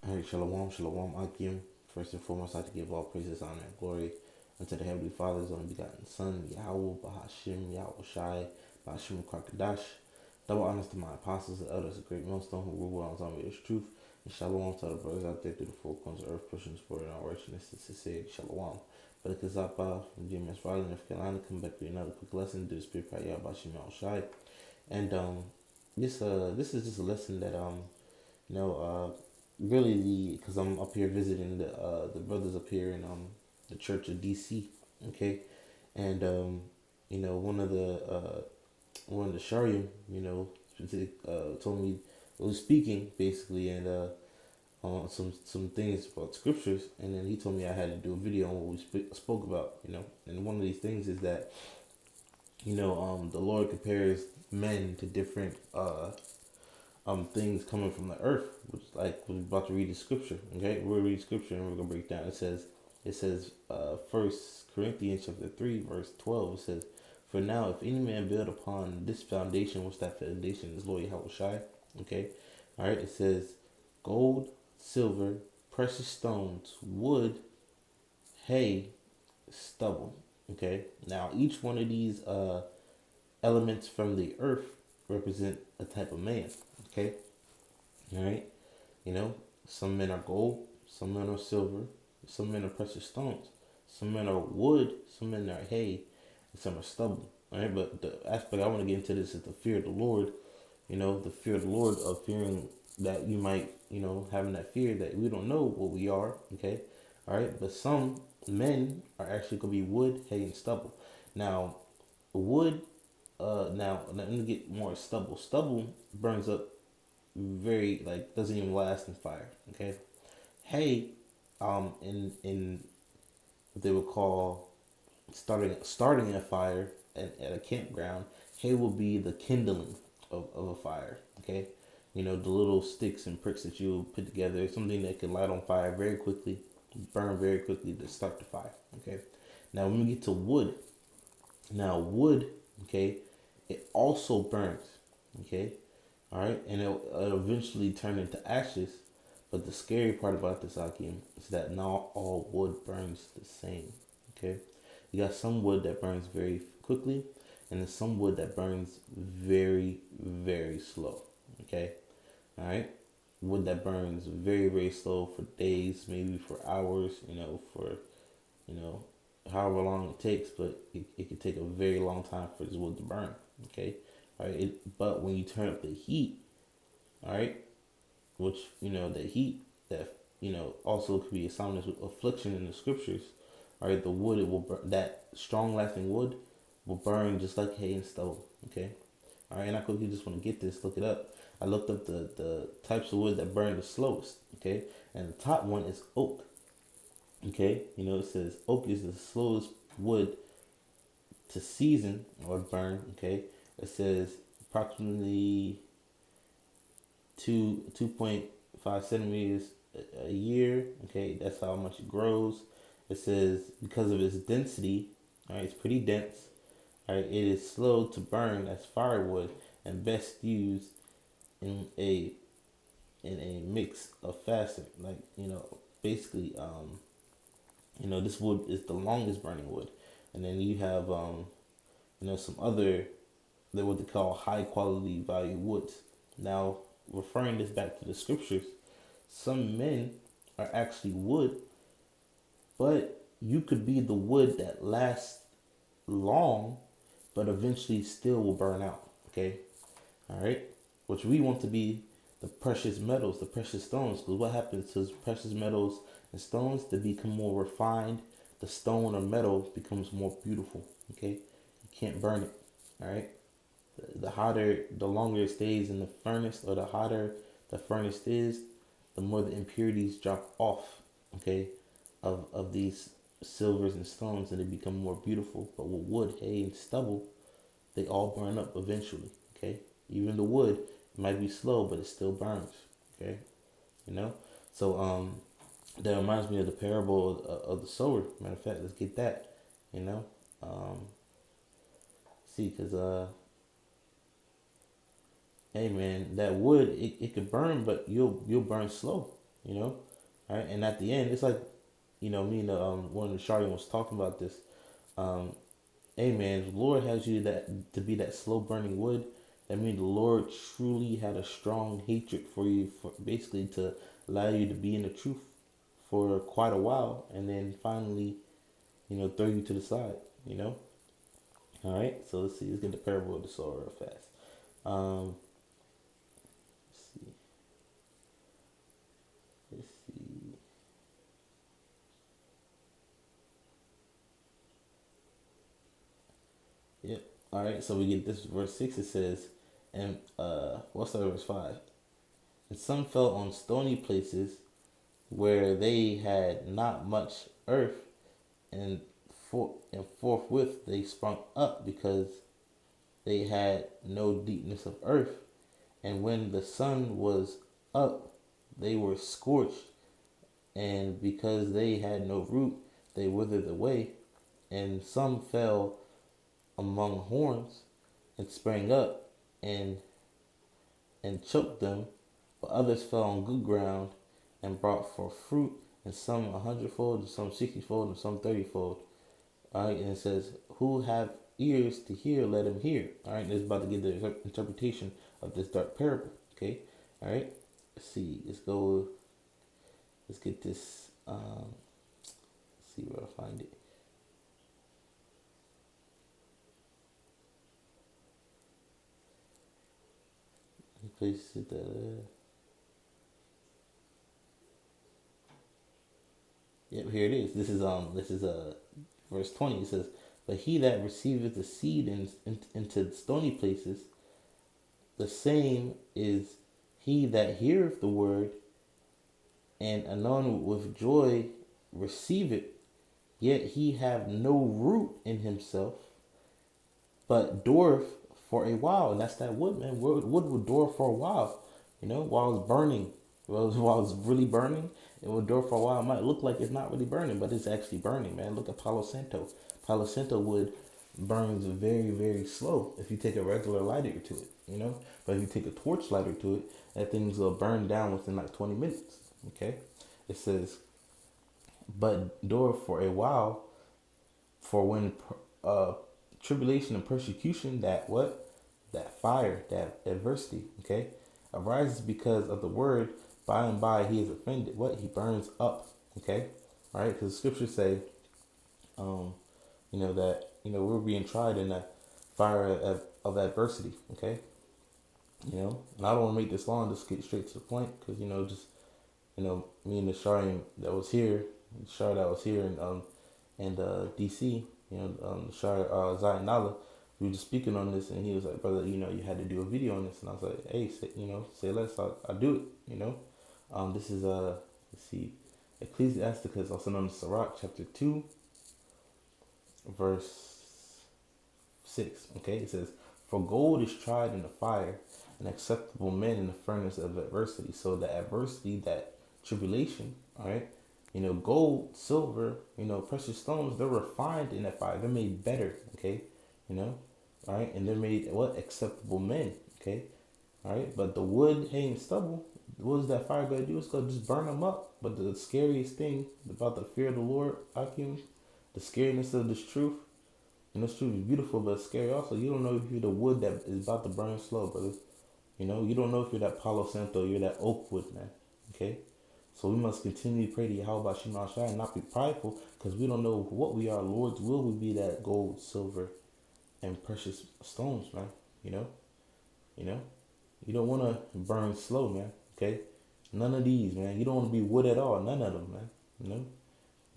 All right, shalom, shalom, Akim. First and foremost, I'd like to give all praises, honor, and glory unto the Heavenly Father's only begotten Son, Yahweh, Bahashim, Yahweh Shai, Bahashim Kwakadash. Double honors to my apostles and elders, a great millstone who rule well on with his truth. And shalom to all the brothers out there through the four corners of earth, pushing this word in all righteousness and sincerity. Shalom. But the Kazapa from GMS Riley, North Carolina, come back with another quick lesson. Do the spirit by Yahweh Bahashim, Yahweh Shai. And this is just a lesson that you know, really because I'm up here visiting the brothers up here in the Church of DC, okay, and one of the Sharyim, told me was speaking basically and some things about scriptures, and then he told me I had to do a video on what we spoke about, and one of these things is that the Lord compares men to different things coming from the earth, which like we're about to read the scripture. Okay, we'll read scripture and we're gonna break down. It says First Corinthians chapter 3 verse 12. It says, "For now, if any man build upon this foundation, which that foundation is Lord Yahweh Shai." Okay, all right. It says gold, silver, precious stones, wood, hay, stubble. Okay, now each one of these elements from the earth represent a type of man. Okay, all right. You know, some men are gold, some men are silver, some men are precious stones, some men are wood, some men are hay, and some are stubble. All right, but the aspect I want to get into this is the fear of the Lord. The fear of the Lord, of fearing that you might, having that fear that we don't know what we are. Okay, all right, but some men are actually going to be wood, hay, and stubble. Now, wood. Now let me get more stubble. Stubble burns up very like doesn't even last in fire. Okay, hay, in what they would call starting a fire at a campground. Hay will be the kindling of a fire. Okay, the little sticks and pricks that you put together, something that can light on fire very quickly, burn very quickly to start the fire. Okay, now when we get to wood, now wood, okay, it also burns. Okay, all right, and it'll eventually turn into ashes. But the scary part about this, Akim, is that not all wood burns the same. Okay, you got some wood that burns very quickly, and then some wood that burns very, very slow. Okay, all right, wood that burns very, very slow for days, maybe for hours. For you know however long it takes, but it could take a very long time for this wood to burn. Okay, all right, but when you turn up the heat, all right, which the heat that also could be a sign of affliction in the scriptures. All right, the wood, it will burn, that strong lasting wood will burn just like hay and stubble. Okay, all right, and I quickly just want to get this, look it up. I looked up the types of wood that burn the slowest. Okay, and the top one is oak. Okay, it says oak is the slowest wood to season or burn. Okay, it says approximately 2.5 centimeters a year. Okay, that's how much it grows. It says because of its density, all right, it's pretty dense. All right, it is slow to burn as firewood and best used in a mix of fasten. Like basically, this wood is the longest burning wood, and then you have some other that what they call high quality value woods. Now, referring this back to the scriptures, some men are actually wood, but you could be the wood that lasts long, but eventually still will burn out. Okay, all right, which we want to be the precious metals, the precious stones, because what happens to precious metals and stones? They become more refined. The stone or metal becomes more beautiful. Okay, you can't burn it. All right, the hotter, the longer it stays in the furnace, or the hotter the furnace is, the more the impurities drop off, okay, of these silvers and stones, and they become more beautiful. But with wood, hay, and stubble, they all burn up eventually, okay? Even the wood, it might be slow, but it still burns, okay? You know? So, that reminds me of the parable of the sower. Matter of fact, let's get that, you know? See, because hey man, that wood, it could burn, but you'll burn slow. you know, all right. And at the end, it's like, me and one of the Shari was talking about this. Um, hey man, if the Lord has you that to be that slow burning wood, that means the Lord truly had a strong hatred for you, for basically to allow you to be in the truth for quite a while, and then finally, throw you to the side. You know. All right. So let's see. Let's get the parable of the sower real fast. Um, let's see. Let's see. Yep. All right. So we get this verse 6. It says, and what's that verse 5? And some fell on stony places where they had not much earth, and forthwith they sprung up because they had no deepness of earth. And when the sun was up, they were scorched, and because they had no root, they withered away. And some fell among horns and sprang up and choked them, but others fell on good ground and brought forth fruit, and some 100-fold, and some 60-fold, and some 30-fold. All right, and it says, "Who have ears to hear, let him hear." All right, and it's about to give the interpretation of this dark parable. Okay, all right. Let's see. Let's go. Let's get this. Let's see where I find it. Place it. Yep, here it is. This is verse 20. It says, "But he that receiveth the seed into stony places, the same is he that heareth the word, and anon with joy receive it, yet he have no root in himself, but dureth for a while." And that's that wood, man. Wood would endure for a while, while it's burning. While it's really burning, it will endure for a while. It might look like it's not really burning, but it's actually burning, man. Look at Palo Santo. Palo Santo wood burns very, very slow if you take a regular lighter to it. But if you take a torch lighter to it, that thing's will burn down within like 20 minutes. Okay? It says, "But endure for a while, for when tribulation and persecution, that what? That fire, that adversity, okay, arises because of the word, by and by he is offended." What? He burns up, okay? All right, because the scriptures say, um, that, we're being tried in that fire of adversity, okay? And I don't want to make this long, just get straight to the point, because, me and the Shari that was here, the Shari that was here in DC, Shari Zion Nala, we were just speaking on this, and he was like, "Brother, you had to do a video on this," and I was like, "Hey, say less, I'll do it." This is let's see, Ecclesiasticus, also known as Sirach, chapter 2, verse 6. Okay, it says, "For gold is tried in the fire, and acceptable men in the furnace of adversity." So the adversity, that tribulation, all right, gold, silver, precious stones, they're refined in that fire. They're made better, okay, all right, and they're made what? Acceptable men, okay, all right. But the wood, hay, and stubble, what is that fire going to do? It's going to just burn them up. But the scariest thing about the fear of the Lord, Akim, the scariness of this truth, and this truth is beautiful but scary also. You don't know if you're the wood that is about to burn slow, brother. You don't know if you're that Palo Santo, you're that oak wood, man. Okay? So we must continue to pray to Yahweh Shema Shai and not be prideful, because we don't know what we are. Lord's will would be that gold, silver, and precious stones, man. You know? You know? You don't want to burn slow, man. Okay? None of these, man. You don't want to be wood at all. None of them, man.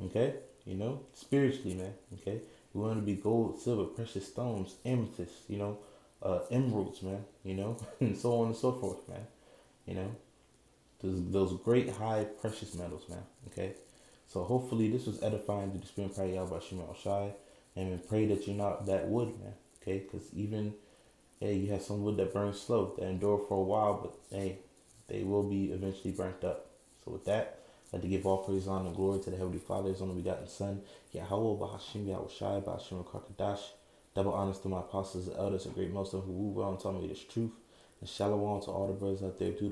Okay? Spiritually, man. Okay? We want to be gold, silver, precious stones, amethyst, emeralds, man. And so on and so forth, man. You know? Those great high precious metals, man. Okay? So hopefully this was edifying to the spirit prayer Yahweh Shema Shai. And we pray that you're not that wood, man. Okay? Because even, hey, you have some wood that burns slow, that endure for a while, but hey, they will be eventually burnt up. So with that, I'd like to give all praise, honor, and glory to the Heavenly Father, His only begotten Son, Yahweh, Bahashim, Yahweh Shai, Bahashim, Kakadash. Double honors to my apostles and elders, a great most of who well and tell me this truth. And shalom to all the brothers out there, too.